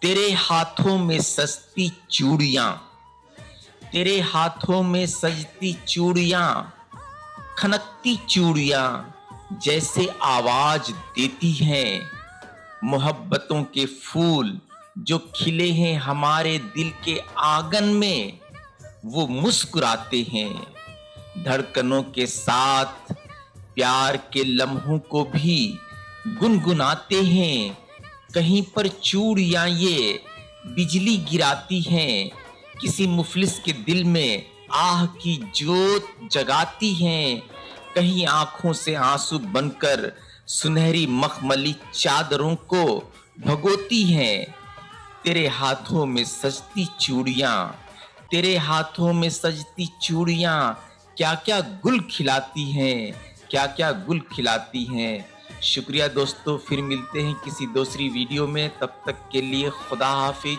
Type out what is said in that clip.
तेरे हाथों में सजती चूड़ियां, तेरे हाथों में सजती चूड़ियां, खनकती चूड़ियां जैसे आवाज देती हैं। मोहब्बतों के फूल जो खिले हैं हमारे दिल के आंगन में, वो मुस्कुराते हैं। धड़कनों के साथ प्यार के लम्हों को भी गुनगुनाते हैं। कहीं पर चूड़ियां ये बिजली गिराती हैं, किसी मुफलिस के दिल में आह की जोत जगाती हैं। कहीं आंखों से आंसू बनकर सुनहरी मखमली चादरों को भगोती हैं। तेरे हाथों में सजती चूड़ियां, तेरे हाथों में सजती चूड़ियां क्या क्या गुल खिलाती हैं, क्या क्या गुल खिलाती हैं। शुक्रिया दोस्तों, फिर मिलते हैं किसी दूसरी वीडियो में। तब तक के लिए खुदा हाफिज।